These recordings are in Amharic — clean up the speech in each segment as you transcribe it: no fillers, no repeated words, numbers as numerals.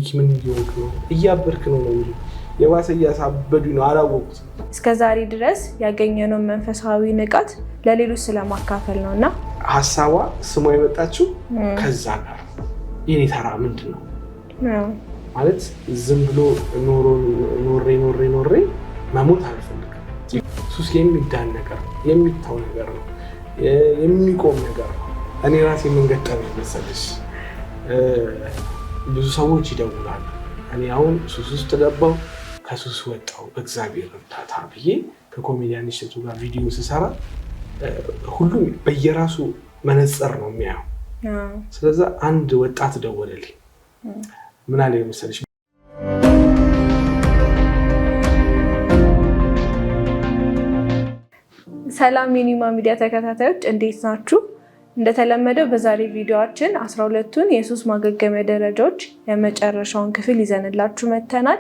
ሚኪ ምን እየሆንክ ነው? እያበርክ ነው ነው የሚሉኝ። የባሰ እያሳበዱኝ ነው። አላወቁትም። እስከዛሬ ድረስ ያገኘነው መንፈሳዊ ንቃት ለሌሎች ስለማካፈል ነውና ሀሳቧ ስሟ የመጣችው ከዛ ጋር የኔ ተራ ምንድን ነው ማለት ዝም ብሎ ኖሬ መሞት አልፈልግም። ሱስ የሚዳን ነገር ነው፣ የሚታው ነገር ነው፣ የሚቆም ነገር ነው። እኔ ራሴ የምንገጠመኝ መሰለሽ ብዙ ሰዎች ይደውላሉ። እኔ አሁን ሱስ ውስጥ ገባው ከሱስ ወጣው በእግዚአብሔር እርዳታ ብዬ ከኮሜዲያን እሸቱ ጋር ቪዲዮ ስሰራ ሁሉም በየራሱ መነጽር ነው የሚያየው። ስለዛ አንድ ወጣት ደወለልኝ። ምን አለ መሰለሽ ሰላም የኒማ ሚዲያ ተከታታዮች እንዴት ናችሁ? እንደተለመደው በዛሬ ቪዲዮአችን 12ቱን የሱስ ማገገሚያ ደረጃዎች የመጨረሻውን ክፍል ይዘንላችሁ መጥተናል።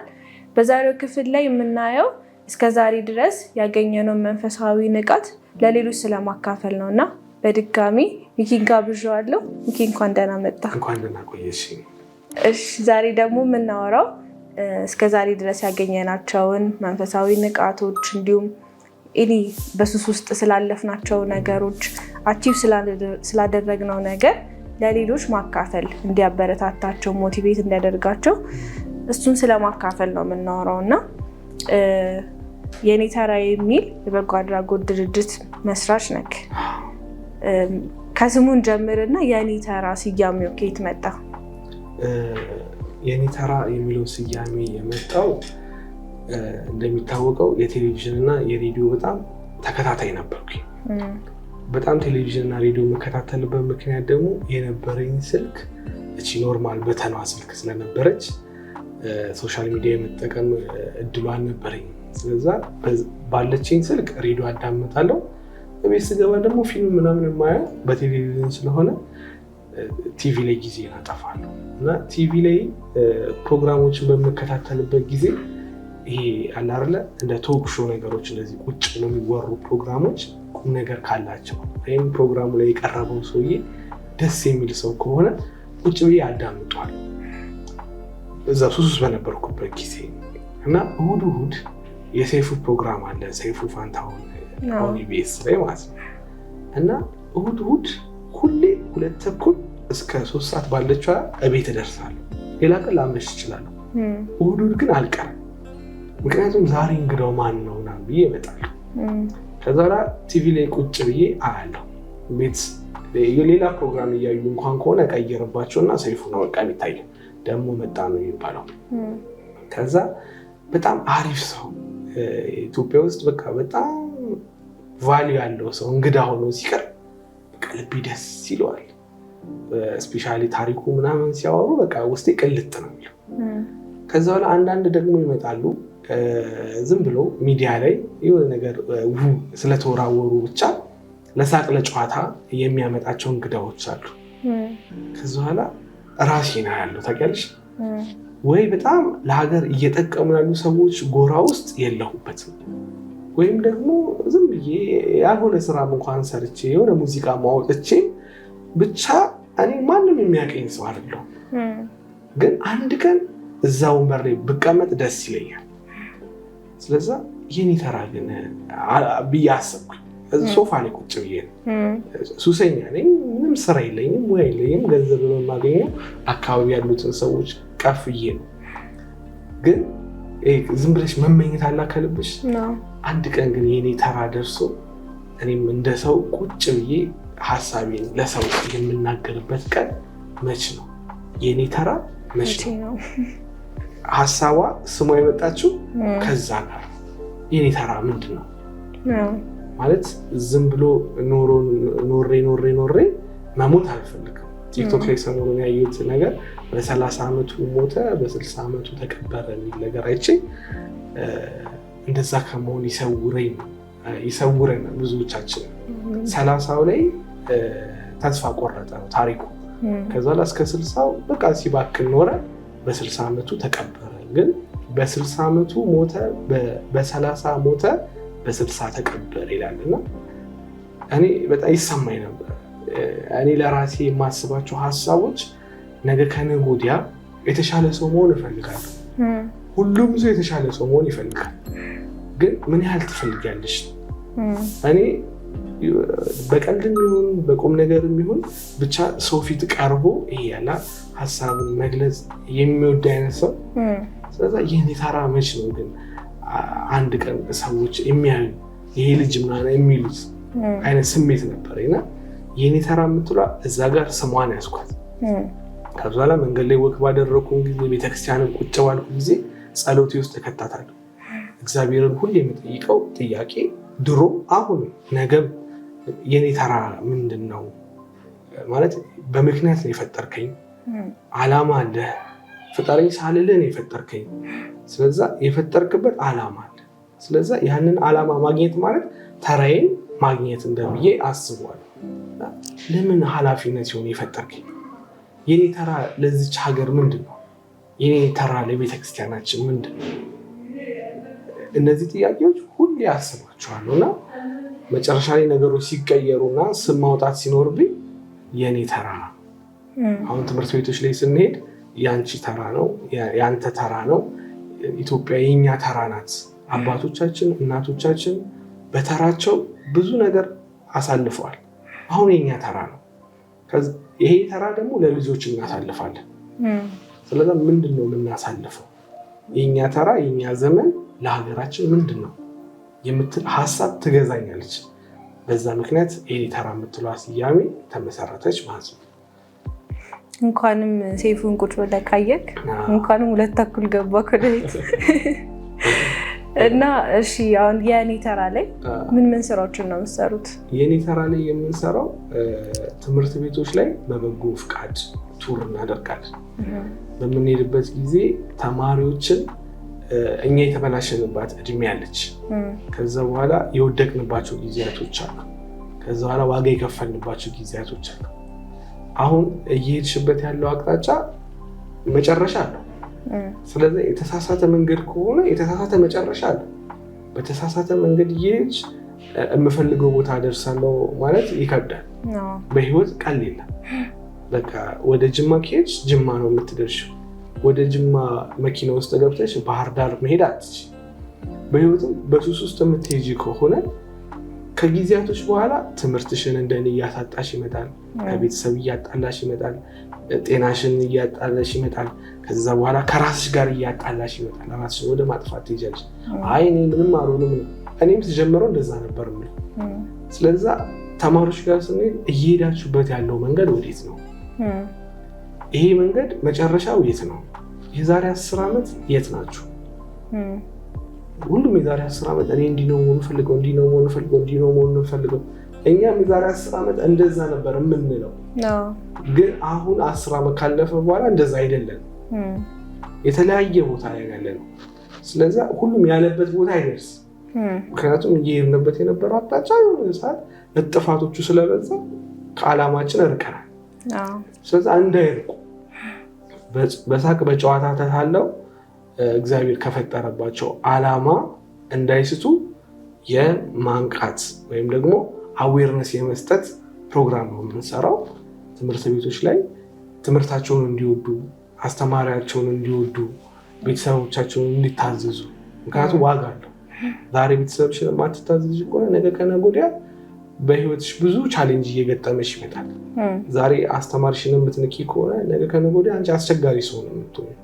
በዛሬው ክፍል ላይ የምናየው እስከዛሬ ድረስ ያገኘነው መንፈሳዊ ንቃት ለሌሎች ስለማካፈል ነውና በድጋሚ ሚኪን ጋብዣዋለሁ። ሚኪ እንኳን ደህና መጣ። እንኳን ደህና ቆየሽ። እሺ ዛሬ ደግሞ የምናወራው እስከዛሬ ድረስ ያገኘናቸውን መንፈሳዊ ንቃቶች እንዲሁም እኔ በሱስ ውስጥ ስላለፍናቸው ነገሮች አቺቭ ስላደረግነው ነገር ለሌሎች ማካፈል እንዲያበረታታቸው ሞቲቬት እንዲያደርጋቸው እሱን ስለማካፈል ነው የምናወራው እና የኔ ተራ የሚል የበጎ አድራጎት ድርጅት መስራች ነክ። ከስሙን ጀምርና የኔ ተራ ስያሜው ከየት መጣ? የኔ ተራ የሚለው ስያሜ የመጣው እንደሚታወቀው የቴሌቪዥን እና የሬዲዮ በጣም ተከታታይ ነበርኩኝ። በጣም ቴሌቪዥን እና ሬዲዮ መከታተልበት ምክንያት ደግሞ የነበረኝ ስልክ እቺ ኖርማል በተኗ ስልክ ስለነበረች ሶሻል ሚዲያ የመጠቀም እድሉ አልነበረኝ። ስለዛ ባለችኝ ስልክ ሬዲዮ አዳምጣለሁ። በቤት ስገባ ደግሞ ፊልም ምናምን የማየው በቴሌቪዥን ስለሆነ ቲቪ ላይ ጊዜ አጠፋለሁ እና ቲቪ ላይ ፕሮግራሞችን በምከታተልበት ጊዜ ይሄ አለ አይደለ እንደ ቶክ ሾው ነገሮች እንደዚህ ቁጭ ብለው የሚወሩ ፕሮግራሞች ቁም ነገር ካላቸው ወይም ፕሮግራሙ ላይ የቀረበው ሰውዬ ደስ የሚል ሰው ከሆነ ቁጭ ብዬ አዳምጧል። እዛ ሱስ በነበርኩበት ጊዜ እና እሑድ የሰይፉ ፕሮግራም አለ፣ ሰይፉ ፋንታሁን ኢቢኤስ ላይ ማለት ነው። እና እሑድ ሁሌ 2:30 እስከ 3 ሰዓት ባለችው እቤት እደርሳለሁ። ሌላ ቀን ላመሽ እችላለሁ። እሑድ ግን አልቀርም። ምክንያቱም ዛሬ እንግዳው ማን ነው ምናምን ብዬ እመጣለሁ። ከዛ በኋላ ቲቪ ላይ ቁጭ ብዬ አያለሁ። ቤት ሌላ ፕሮግራም እያዩ እንኳን ከሆነ ቀይርባቸውና ሰይፉ ነው በቃ የሚታየው ደግሞ መጣ ነው የሚባለው። ከዛ በጣም አሪፍ ሰው ኢትዮጵያ ውስጥ በቃ በጣም ቫልዩ ያለው ሰው እንግዳ ሆኖ ሲቀር በቃ ልቤ ደስ ይለዋል። ስፔሻሊ ታሪኩ ምናምን ሲያወሩ በቃ ውስጤ ቅልጥ ነው የሚለው። ከዛ በኋላ አንዳንድ ደግሞ ይመጣሉ ዝም ብሎ ሚዲያ ላይ የሆነ ነገር ስለተወራወሩ ብቻ ለሳቅ ለጨዋታ የሚያመጣቸው እንግዳዎች አሉ። ከዛ በኋላ ራሴን አያለሁ ታውቂያለሽ ወይ በጣም ለሀገር እየጠቀሙ ያሉ ሰዎች ጎራ ውስጥ የለሁበትም፣ ወይም ደግሞ ዝም ብዬ ያልሆነ ስራም እንኳን ሰርቼ የሆነ ሙዚቃ ማውጥቼ ብቻ እኔ ማንም የሚያቀኝ ሰው አይደለሁም። ግን አንድ ቀን እዛ ወንበር ላይ ብቀመጥ ደስ ይለኛል። ስለዛ የኔ ተራ ግን ብዬ አሰብኩኝ። ሶፋ ላይ ቁጭ ብዬ ነው። ሱሰኛ ነኝ፣ ምንም ስራ የለኝም፣ ሙያ የለኝም፣ ገንዘብ የማገኘው አካባቢ ያሉትን ሰዎች ቀፍዬ ነው። ግን ዝም ብለሽ መመኘት አላከልብሽ። አንድ ቀን ግን የኔ ተራ ደርሶ እኔም እንደ ሰው ቁጭ ብዬ ሀሳቤን ለሰው የምናገርበት ቀን መች ነው? የኔ ተራ መች ነው? ሀሳቧ ስሟ የመጣችው ከዛ ጋር የኔ ተራ ምንድን ነው ማለት ዝም ብሎ ኖሬ መሞት አልፈልግም። ቲክቶክ ላይ ሰሞኑን ያየሁት ነገር በ30 ዓመቱ ሞተ በ60 ዓመቱ ተቀበረ የሚል ነገር አይቼ እንደዛ ከመሆን ይሰውረን ብዙዎቻችን። 30ው ላይ ተስፋ ቆረጠ ነው ታሪኩ። ከዛ ላይ እስከ 60ው በቃ ሲባክን ኖረ፣ በ60 ዓመቱ ተቀበረ። ግን በ60 ዓመቱ ሞተ፣ በ30 ሞተ፣ በ60 ተቀበረ ይላልና እኔ በጣም ይሰማኝ ነበር። እኔ ለራሴ የማስባቸው ሀሳቦች ነገ ከነገ ወዲያ የተሻለ ሰው መሆን እፈልጋለሁ። ሁሉም ሰው የተሻለ ሰው መሆን ይፈልጋል። ግን ምን ያህል ትፈልጊያለሽ? እኔ በቀልድም ይሁን በቁም ነገርም ይሁን ብቻ ሰው ፊት ቀርቦ ይሄ ያለ ሀሳብን መግለጽ የሚወድ አይነት ሰው። ስለዛ የኔ ተራ መች ነው ግን አንድ ቀን ሰዎች የሚያዩ ይሄ ልጅ ምናምን የሚሉት አይነት ስሜት ነበር እና የኔ ተራ የምትሏ እዛ ጋር ስሟን ያስኳት። ከዛ በኋላ መንገድ ላይ ወክ ባደረኩኝ ጊዜ ቤተክርስቲያንም ቁጭ ባልኩ ጊዜ ጸሎቴ ውስጥ እከታታለሁ። እግዚአብሔርን ሁሌ የምጠይቀው ጥያቄ ድሮ አሁን ነገም የኔ ተራ ምንድን ነው ማለት በምክንያት ነው የፈጠርከኝ፣ ዓላማ አለ። ፍጠረኝ ሳልልህ ነው የፈጠርከኝ። ስለዛ የፈጠርክበት ዓላማ አለ። ስለዛ ያንን ዓላማ ማግኘት ማለት ተራዬን ማግኘት እንደብዬ አስቧል። ለምን ኃላፊነት ሲሆን የፈጠርከኝ? የኔ ተራ ለዚች ሀገር ምንድን ነው? የኔ ተራ ለቤተክርስቲያናችን ምንድን ነው? እነዚህ ጥያቄዎች ሁሌ አስባቸዋለሁ እና መጨረሻ ላይ ነገሮች ሲቀየሩና ስም ማውጣት ሲኖርብኝ የኔ ተራ አሁን ትምህርት ቤቶች ላይ ስንሄድ የአንቺ ተራ ነው፣ የአንተ ተራ ነው። ኢትዮጵያ የኛ ተራ ናት። አባቶቻችን እናቶቻችን በተራቸው ብዙ ነገር አሳልፈዋል። አሁን የኛ ተራ ነው። ይሄ ተራ ደግሞ ለልጆች እናሳልፋለን። ስለዚህ ምንድን ነው የምናሳልፈው? የኛ ተራ የኛ ዘመን ለሀገራችን ምንድን ነው የምትል ሀሳብ ትገዛኛለች። በዛ ምክንያት የኔ ተራ የምትለዋ ስያሜ ተመሰረተች ማለት ነው። እንኳንም ሴፉን ቁጭ ብለህ ካየክ እንኳንም 2:30 ገባክ ወደ ቤት እና እሺ አሁን የኔ ተራ ላይ ምን ስራዎችን ነው የምትሰሩት? የኔ ተራ ላይ የምንሰራው ትምህርት ቤቶች ላይ በበጎ ፍቃድ ቱር እናደርጋለን። በምንሄድበት ጊዜ ተማሪዎችን እኛ የተበላሸንባት እድሜ ያለች፣ ከዛ በኋላ የወደቅንባቸው ጊዜያቶች አሉ፣ ከዛ በኋላ ዋጋ የከፈልንባቸው ጊዜያቶች አሉ። አሁን እየሄድሽበት ያለው አቅጣጫ መጨረሻ አለው። ስለዚህ የተሳሳተ መንገድ ከሆነ የተሳሳተ መጨረሻ አለ። በተሳሳተ መንገድ እየሄድሽ የምፈልገው ቦታ ደርሳለሁ ማለት ይከብዳል። በህይወት ቀል የለም። በቃ ወደ ጅማ ከሄድሽ ጅማ ነው የምትደርሺው። ወደ ጅማ መኪና ውስጥ ገብተሽ ባህር ዳር መሄድ አትችይ። በህይወትም በሱስ ውስጥ የምትሄጂ ከሆነ ከጊዜያቶች በኋላ ትምህርትሽን እንደኔ እያሳጣሽ ይመጣል። ከቤተሰብ እያጣላሽ ይመጣል። ጤናሽን እያጣላሽ ይመጣል። ከዛ በኋላ ከራስሽ ጋር እያጣላሽ ይመጣል። ራስሽን ወደ ማጥፋት ትሄጃለሽ። አይ እኔ ምንም አልሆንም ነው። እኔም ስጀምረው እንደዛ ነበር የምልህ። ስለዛ ተማሪዎች ጋር ስንሄድ እየሄዳችሁበት ያለው መንገድ ወዴት ነው? ይሄ መንገድ መጨረሻው የት ነው? የዛሬ 10 ዓመት የት ናችሁ? ሁሉም የዛሬ 10 ዓመት እኔ እንዲህ ነው መሆን ፈልገው፣ እንዲህ ነው መሆን ፈልገው፣ እንዲህ ነው መሆን ፈልገው። እኛም የዛሬ 10 ዓመት እንደዛ ነበር የምንለው። ግን አሁን 10 ዓመት ካለፈ በኋላ እንደዛ አይደለም። የተለያየ ቦታ ላይ ያለ ነው። ስለዛ ሁሉም ያለበት ቦታ አይደርስ። ምክንያቱም እየሄድንበት የነበረው አቅጣጫ የሆነ ሰዓት እጥፋቶቹ ስለበዛ ከዓላማችን እርቀናል። ስለዛ እንዳይርቁ በሳቅ በጨዋታ ተታለው እግዚአብሔር ከፈጠረባቸው ዓላማ እንዳይስቱ የማንቃት ወይም ደግሞ አዌርነስ የመስጠት ፕሮግራም ነው የምንሰራው። ትምህርት ቤቶች ላይ ትምህርታቸውን እንዲወዱ፣ አስተማሪያቸውን እንዲወዱ፣ ቤተሰቦቻቸውን እንዲታዘዙ። ምክንያቱም ዋጋ አለው። ዛሬ ቤተሰብሽን የማትታዘዥ ከሆነ ነገ ከነገ ወዲያ በህይወትሽ ብዙ ቻሌንጅ እየገጠመሽ ይመጣል። ዛሬ አስተማሪሽን የምትንቂ ከሆነ ነገ ከነገ ወዲያ አንቺ አስቸጋሪ ሰው ነው የምትሆነው።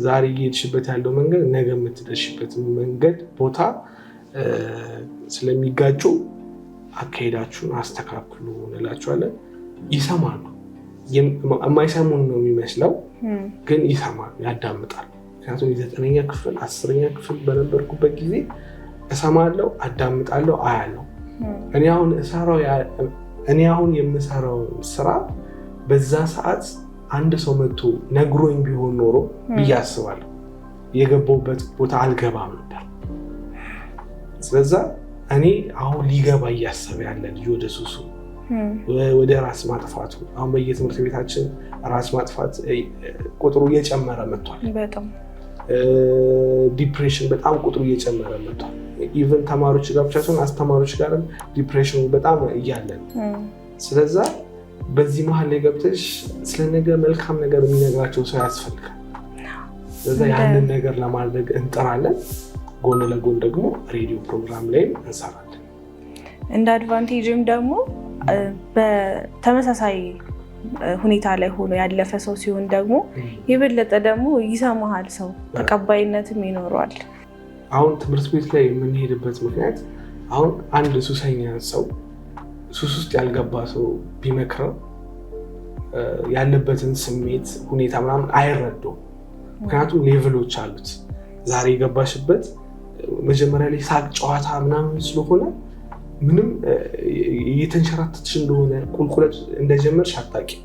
ዛሬ እየሄድሽበት ያለው መንገድ ነገ የምትደርሽበት መንገድ ቦታ ስለሚጋጩ አካሄዳችሁን አስተካክሉ እንላቸዋለን። ይሰማሉ። የማይሰሙን ነው የሚመስለው፣ ግን ይሰማሉ፣ ያዳምጣሉ። ምክንያቱም የ9ኛ ክፍል 10ኛ ክፍል በነበርኩበት ጊዜ እሰማለሁ፣ አዳምጣለሁ፣ አያለሁ። እኔ አሁን የምሰራው ስራ በዛ ሰዓት አንድ ሰው መጥቶ ነግሮኝ ቢሆን ኖሮ ብዬ አስባለሁ የገባሁበት ቦታ አልገባም ነበር። ስለዛ እኔ አሁን ሊገባ እያሰበ ያለ ልጅ ወደ ሱሱ ወደ ራስ ማጥፋቱ፣ አሁን በየትምህርት ቤታችን ራስ ማጥፋት ቁጥሩ እየጨመረ መጥቷል። ዲፕሬሽን በጣም ቁጥሩ እየጨመረ መጥቷል። ኢቨን ተማሪዎች ጋር ብቻ ሳይሆን አስተማሪዎች ጋርም ዲፕሬሽኑ በጣም እያለ ነው። ስለዛ በዚህ መሀል ላይ ገብተሽ ስለነገ መልካም ነገር የሚነግራቸው ሰው ያስፈልጋል። ስለዚህ ያንን ነገር ለማድረግ እንጥራለን። ጎን ለጎን ደግሞ ሬዲዮ ፕሮግራም ላይም እንሰራለን። እንደ አድቫንቴጅም ደግሞ በተመሳሳይ ሁኔታ ላይ ሆኖ ያለፈ ሰው ሲሆን ደግሞ የበለጠ ደግሞ ይሰማሃል፣ ሰው ተቀባይነትም ይኖረዋል። አሁን ትምህርት ቤት ላይ የምንሄድበት ምክንያት አሁን አንድ ሱሰኛ ሰው ሱስ ውስጥ ያልገባ ሰው ቢመክረው ያለበትን ስሜት ሁኔታ ምናምን አይረዳውም። ምክንያቱም ሌቭሎች አሉት። ዛሬ የገባሽበት መጀመሪያ ላይ ሳቅ ጨዋታ ምናምን ስለሆነ ምንም እየተንሸራተትሽ እንደሆነ ቁልቁለት እንደጀመርሽ አታውቂም።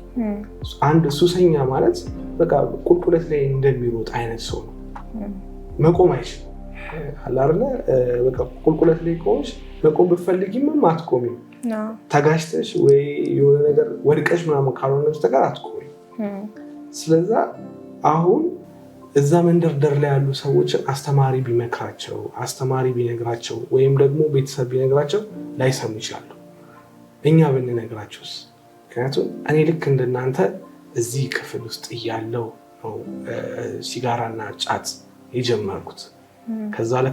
አንድ ሱሰኛ ማለት በቃ ቁልቁለት ላይ እንደሚሮጥ አይነት ሰው ነው። መቆም አይችልም አለ አይደለ? በቃ ቁልቁለት ላይ ቆምሽ መቆም ብትፈልጊም አትቆሚም። ተጋጭተሽ ወይ የሆነ ነገር ወድቀሽ ምናምን ካልሆነ በስተቀር አትቆሚም። ስለዛ አሁን እዛ መንደርደር ላይ ያሉ ሰዎችን አስተማሪ ቢመክራቸው፣ አስተማሪ ቢነግራቸው ወይም ደግሞ ቤተሰብ ቢነግራቸው ላይሰሙ ይችላሉ። እኛ ብንነግራቸውስ? ምክንያቱም እኔ ልክ እንደናንተ እዚህ ክፍል ውስጥ እያለው ነው ሲጋራና ጫት የጀመርኩት።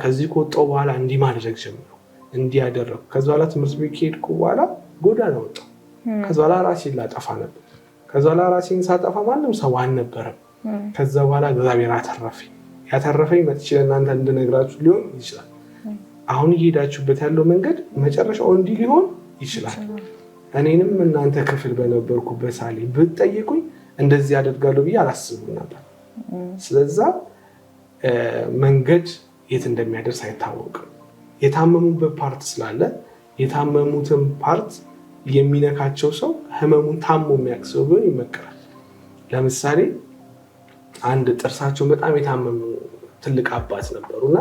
ከዚህ ከወጣሁ በኋላ እንዲህ ማድረግ ጀመርኩ፣ እንዲህ ያደረኩ። ከዛ በኋላ ትምህርት ቤት ከሄድኩ በኋላ ጎዳና ወጣሁ። ከዛ በኋላ ራሴን ላጠፋ ነበር። ከዛ በኋላ ራሴን ሳጠፋ ማንም ሰው አልነበረም። ከዛ በኋላ እግዚአብሔር ያተረፈኝ መጥቼ ለእናንተ እንድነግራችሁ ሊሆን ይችላል። አሁን እየሄዳችሁበት ያለው መንገድ መጨረሻው እንዲህ ሊሆን ይችላል። እኔንም እናንተ ክፍል በነበርኩበት ሳሌ ብትጠይቁኝ እንደዚህ ያደርጋለሁ ብዬ አላስብም ነበር። ስለዛ መንገድ የት እንደሚያደርስ አይታወቅም። የታመሙበት ፓርት ስላለ የታመሙትን ፓርት የሚነካቸው ሰው ህመሙን ታሞ የሚያውቅ ሰው ቢሆን ይመከራል። ለምሳሌ አንድ ጥርሳቸውን በጣም የታመሙ ትልቅ አባት ነበሩና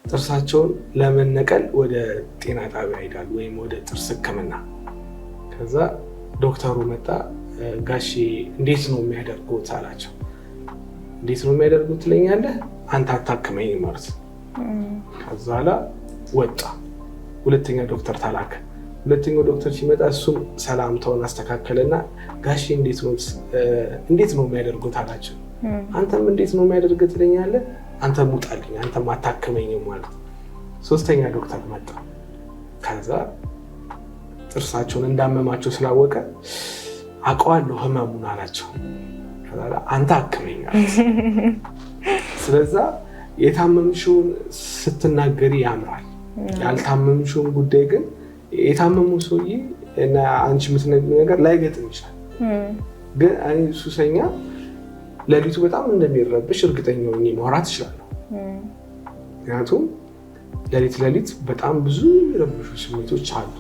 ጥርሳቸውን ለመነቀል ወደ ጤና ጣቢያ ይሄዳሉ ወይም ወደ ጥርስ ሕክምና። ከዛ ዶክተሩ መጣ። ጋሼ እንዴት ነው የሚያደርጉት አላቸው። እንዴት ነው የሚያደርጉት ትለኛለህ? አንተ አታክመኝ ማለት። ከዛ ላ ወጣ። ሁለተኛ ዶክተር ተላከ። ሁለተኛው ዶክተር ሲመጣ እሱም ሰላምታውን አስተካከለና ጋሼ እንዴት ነው የሚያደርጉት አላቸው። አንተም እንዴት ነው የሚያደርገው ትለኛለህ? አንተም ውጣልኝ፣ አንተም አታክመኝም ማለት። ሶስተኛ ዶክተር መጣ። ከዛ ጥርሳቸውን እንዳመማቸው ስላወቀ አውቀዋለሁ ህመሙን አላቸው። ከዛ አንተ አክመኝ አለ። ስለዛ የታመምሽውን ስትናገሪ ያምራል። ያልታመምሽውን ጉዳይ ግን የታመሙ ሰውዬ እና አንቺ የምትነግሪው ነገር ላይገጥም ይችላል። ግን እኔ ሱሰኛ ሌሊቱ በጣም እንደሚረብሽ እርግጠኛ ሆኜ ማውራት እችላለሁ። ምክንያቱም ሌሊት በጣም ብዙ የሚረብሹ ስሜቶች አሉ።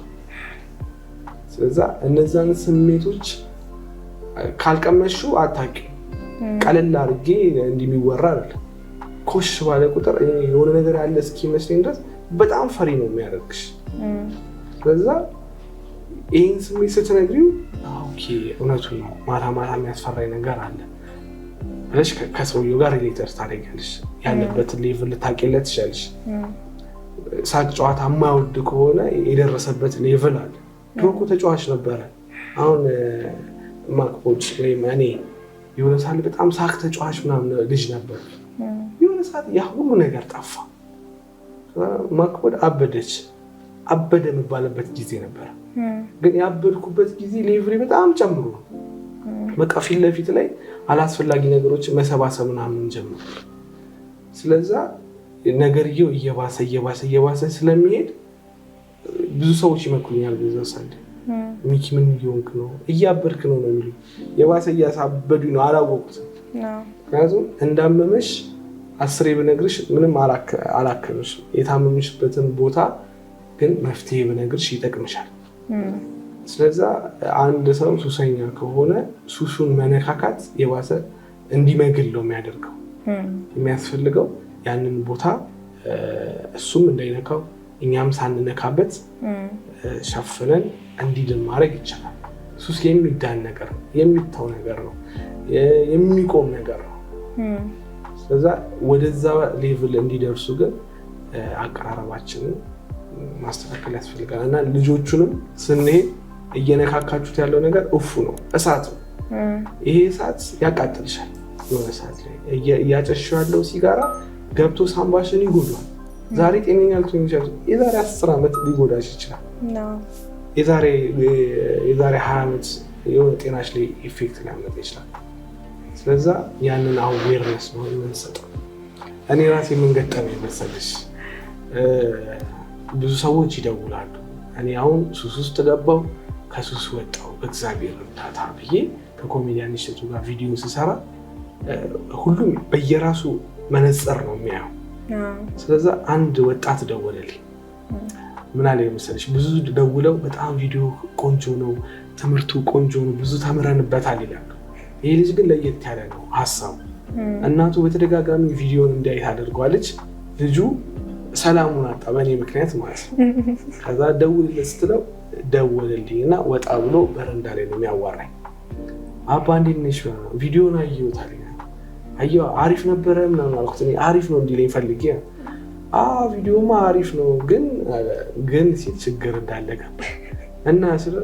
ስለዛ እነዛን ስሜቶች ካልቀመሽው አታውቂም። ቀለል አድርጌ እንደሚወራ አይደለም። ኮሽ ባለ ቁጥር የሆነ ነገር ያለ እስኪመስለኝ ድረስ በጣም ፈሪ ነው የሚያደርግሽ። ስለዛ ይህን ስሜት ስትነግሪው ኦኬ እውነቱን ነው፣ ማታ የሚያስፈራኝ ነገር አለ ብለሽ ከሰውየው ጋር ሪሌተር ታደርጊያለሽ። ያለበትን ሌቭል ልታውቂለት ትችያለሽ። ሳቅ ጨዋታ የማይወድ ከሆነ የደረሰበት ሌቭል አለ። ድሮ እኮ ተጫዋች ነበረ። አሁን ማክቦች ወይም እኔ የሆነ ሰዓት በጣም ሳቅ ተጫዋች ምናምን ልጅ ነበር። የሆነ ሰዓት ያ ሁሉ ነገር ጠፋ። ማክቦድ አበደ የሚባልበት ጊዜ ነበረ። ግን ያበድኩበት ጊዜ ሌቭል በጣም ጨምሮ ነው። በቃ ፊት ለፊት ላይ አላስፈላጊ ነገሮችን መሰባሰብ ምናምን ጀምሮ። ስለዛ ነገርየው እየባሰ ስለሚሄድ ብዙ ሰዎች ይመክሩኛል። በዛ ሰዓት ሚኪ ምን እየሆንክ ነው? እያበድክ ነው ነው የሚሉኝ። የባሰ እያሳበዱኝ ነው፣ አላወቁትም። ምክንያቱም እንዳመመሽ 10 ብነግርሽ ምንም አላክምሽ። የታመምሽበትን ቦታ ግን መፍትሄ ብነግርሽ ይጠቅምሻል። ስለዛ አንድ ሰው ሱሰኛ ከሆነ ሱሱን መነካካት የባሰ እንዲመግል ነው የሚያደርገው። የሚያስፈልገው ያንን ቦታ እሱም እንዳይነካው እኛም ሳንነካበት ሸፍነን እንዲድን ማድረግ ይቻላል። ሱስ የሚዳን ነገር ነው፣ የሚተው ነገር ነው፣ የሚቆም ነገር ነው። ስለዛ ወደዛ ሌቭል እንዲደርሱ ግን አቀራረባችንን ማስተካከል ያስፈልጋል እና ልጆቹንም ስንሄድ እየነካካችሁት ያለው ነገር እፉ ነው፣ እሳት ነው። ይሄ እሳት ያቃጥልሻል። የሆነ ሰዓት ላይ እያጨሽው ያለው ሲጋራ ገብቶ ሳምባሽን ይጎዳል። ዛሬ ጤነኛ ልትሆኚ ይችላል፣ የዛሬ 10 ዓመት ሊጎዳሽ ይችላል። የዛሬ 20 ዓመት የሆነ ጤናሽ ላይ ኢፌክት ሊያመጣ ይችላል። ስለዛ ያንን አዌርነስ ነው የምንሰጠው። እኔ ራሴ የምንገጠመኝ መሰለሽ፣ ብዙ ሰዎች ይደውላሉ። እኔ አሁን ሱስ ውስጥ ገባው፣ ከሱስ ወጣው በእግዚአብሔር እርዳታ ብዬ ከኮሜዲያን እሸቱ ጋር ቪዲዮ ስሰራ ሁሉም በየራሱ መነጽር ነው የሚያየው። ስለዛ አንድ ወጣት ደወለልኝ። ምን አለ መሰለሽ፣ ብዙ ደውለው በጣም ቪዲዮ ቆንጆ ነው፣ ትምህርቱ ቆንጆ ነው፣ ብዙ ተምረንበታል ይላሉ። ይሄ ልጅ ግን ለየት ያለ ነው ሀሳቡ። እናቱ በተደጋጋሚ ቪዲዮን እንዲያይ ታደርገዋለች። ልጁ ሰላሙን አጣ በእኔ ምክንያት ማለት ነው። ከዛ ደውልለት ስትለው ደወለልኝ እና ወጣ ብሎ በረንዳ ላይ ነው የሚያዋራኝ። አባ እንዴት ነሽ? ቪዲዮን አየሁት አለኝ። አየሁ አሪፍ ነበረ ምናምን አልኩት። እኔ አሪፍ ነው እንዲለኝ ፈልጌ ቪዲዮማ አሪፍ ነው ግን ሲል ችግር እንዳለ ገባኝ። እና ስለ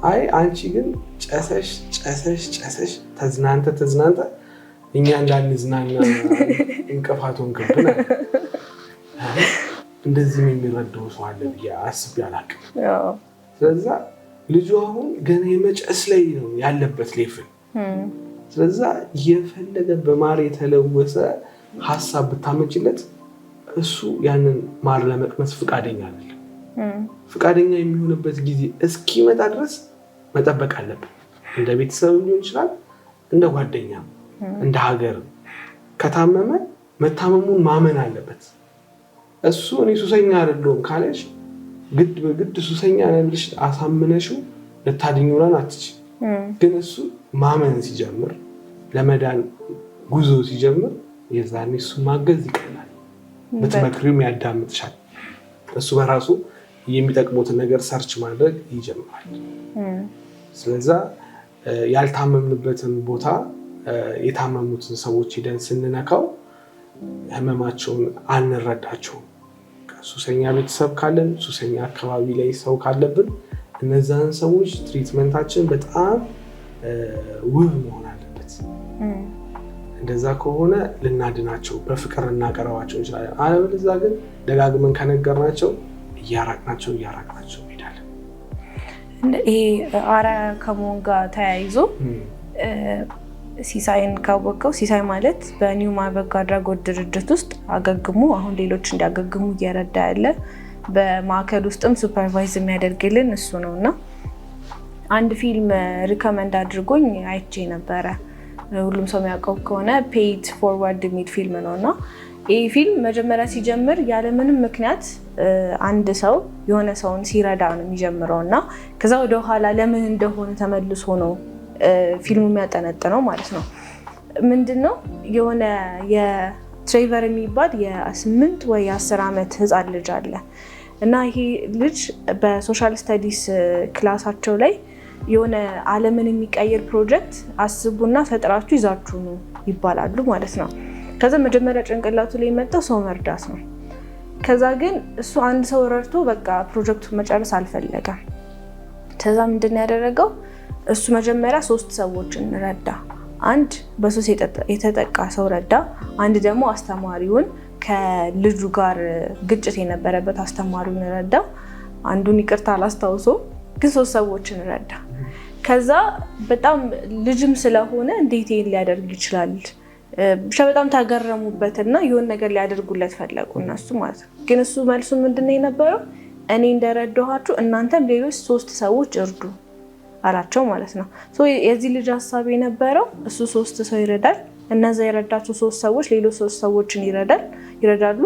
አይ አንቺ ግን ጨሰሽ ተዝናንተ እኛ እንዳንዝናና እንቅፋት ሆንክብን። እንደዚህም የሚረዳው ሰው አለ ብዬ አስቤ አላውቅም። ስለዛ ልጁ አሁን ገና የመጨስ ላይ ነው ያለበት ሌቭል። ስለዛ የፈለገ በማር የተለወሰ ሀሳብ ብታመጭለት እሱ ያንን ማር ለመቅመስ ፍቃደኛ አይደለም። ፍቃደኛ የሚሆንበት ጊዜ እስኪመጣ ድረስ መጠበቅ አለብን። እንደ ቤተሰብ ሊሆን ይችላል፣ እንደ ጓደኛ፣ እንደ ሀገር። ከታመመ መታመሙን ማመን አለበት። እሱ እኔ ሱሰኛ አይደለሁም ካለሽ ግድ ሱሰኛ ነኝ ብለሽ አሳምነሽው ልታድኙን አትችይ። ግን እሱ ማመን ሲጀምር፣ ለመዳን ጉዞ ሲጀምር፣ የዛኔ እሱ ማገዝ ይቀላል። ብትመክሪውም ያዳምጥሻል። እሱ በራሱ የሚጠቅሙትን ነገር ሰርች ማድረግ ይጀምራል። ስለዛ ያልታመምንበትን ቦታ የታመሙትን ሰዎች ሄደን ስንነካው ህመማቸውን አንረዳቸውም። ሱሰኛ ቤተሰብ ካለን፣ ሱሰኛ አካባቢ ላይ ሰው ካለብን እነዛን ሰዎች ትሪትመንታችን በጣም ውብ መሆን አለበት። እንደዛ ከሆነ ልናድናቸው በፍቅር እናቀርባቸው እንችላለን። አለበለዚያ ግን ደጋግመን ከነገርናቸው እያራቅናቸው እንሄዳለን። ይሄ አርአያ ከመሆን ጋር ተያይዞ ሲሳይን ካወቀው፣ ሲሳይ ማለት በኒውማ በጎ አድራጎት ድርጅት ውስጥ አገግሙ አሁን ሌሎች እንዲያገግሙ እየረዳ ያለ በማዕከል ውስጥም ሱፐርቫይዝ የሚያደርግልን እሱ ነው እና አንድ ፊልም ሪከመንድ አድርጎኝ አይቼ ነበረ። ሁሉም ሰው የሚያውቀው ከሆነ ፔይድ ፎርዋርድ የሚል ፊልም ነው እና ይህ ፊልም መጀመሪያ ሲጀምር ያለምንም ምክንያት አንድ ሰው የሆነ ሰውን ሲረዳ ነው የሚጀምረው እና ከዛ ወደኋላ ለምን እንደሆነ ተመልሶ ነው ፊልሙ የሚያጠነጥነው ማለት ነው። ምንድነው የሆነ የትሬቨር የሚባል የ8 ወይ 10 ዓመት ህፃን ልጅ አለ እና ይሄ ልጅ በሶሻል ስተዲስ ክላሳቸው ላይ የሆነ ዓለምን የሚቀይር ፕሮጀክት አስቡና ፈጥራችሁ ይዛችሁ ነው ይባላሉ ማለት ነው። ከዛ መጀመሪያ ጭንቅላቱ ላይ የመጣው ሰው መርዳት ነው። ከዛ ግን እሱ አንድ ሰው ረድቶ በቃ ፕሮጀክቱን መጨረስ አልፈለገም። ከዛ ምንድን ያደረገው እሱ መጀመሪያ 3 ሰዎችን ረዳ። አንድ በሱስ የተጠቃ ሰው ረዳ። አንድ ደግሞ አስተማሪውን ከልጁ ጋር ግጭት የነበረበት አስተማሪውን ረዳ። አንዱን ይቅርታ አላስታውሶ ግን 3 ሰዎችን ረዳ። ከዛ በጣም ልጅም ስለሆነ እንዴት ይሄን ሊያደርግ ይችላል ብቻ በጣም ታገረሙበትና የሆነ ነገር ሊያደርጉለት ፈለጉ እነሱ ማለት ነው። ግን እሱ መልሱ ምንድነው የነበረው? እኔ እንደረዳኋችሁ እናንተም ሌሎች 3 ሰዎች እርዱ አላቸው ማለት ነው። የዚህ ልጅ ሀሳብ የነበረው እሱ 3 ሰው ይረዳል፣ እነዛ የረዳቸው 3 ሰዎች ሌሎች 3 ሰዎችን ይረዳሉ።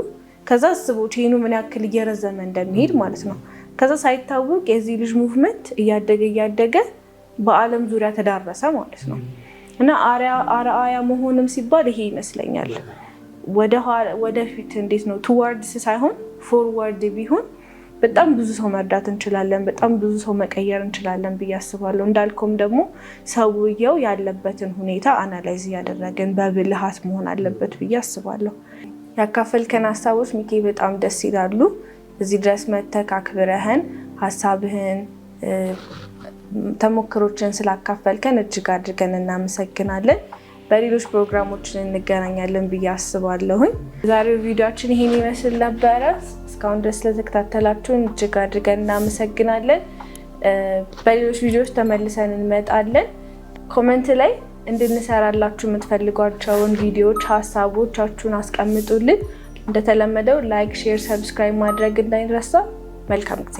ከዛ አስቦት ይሄኑ ምን ያክል እየረዘመ እንደሚሄድ ማለት ነው። ከዛ ሳይታወቅ የዚህ ልጅ ሙቭመንት እያደገ በዓለም ዙሪያ ተዳረሰ ማለት ነው። እና አርአያ መሆንም ሲባል ይሄ ይመስለኛል። ወደፊት እንዴት ነው ቱዋርድስ ሳይሆን ፎርዋርድ ቢሆን በጣም ብዙ ሰው መርዳት እንችላለን፣ በጣም ብዙ ሰው መቀየር እንችላለን ብዬ አስባለሁ። እንዳልኩም ደግሞ ሰውየው ያለበትን ሁኔታ አናላይዝ እያደረግን በብልሃት መሆን አለበት ብዬ አስባለሁ። ያካፈልከን ሀሳቦች ሚኪ በጣም ደስ ይላሉ። እዚህ ድረስ መተህ አክብረህን ሀሳብህን ተሞክሮችን ስላካፈልከን እጅግ አድርገን እናመሰግናለን። በሌሎች ፕሮግራሞች እንገናኛለን ብዬ አስባለሁኝ። ዛሬው ቪዲዮአችን ይሄን ይመስል ነበረ። እስካሁን ድረስ ስለተከታተላችሁን እጅግ አድርገን እናመሰግናለን። በሌሎች ቪዲዮዎች ተመልሰን እንመጣለን። ኮሜንት ላይ እንድንሰራላችሁ የምትፈልጓቸውን ቪዲዮዎች ሀሳቦቻችሁን አስቀምጡልን። እንደተለመደው ላይክ፣ ሼር፣ ሰብስክራይብ ማድረግ እንዳይረሳ። መልካም ጊዜ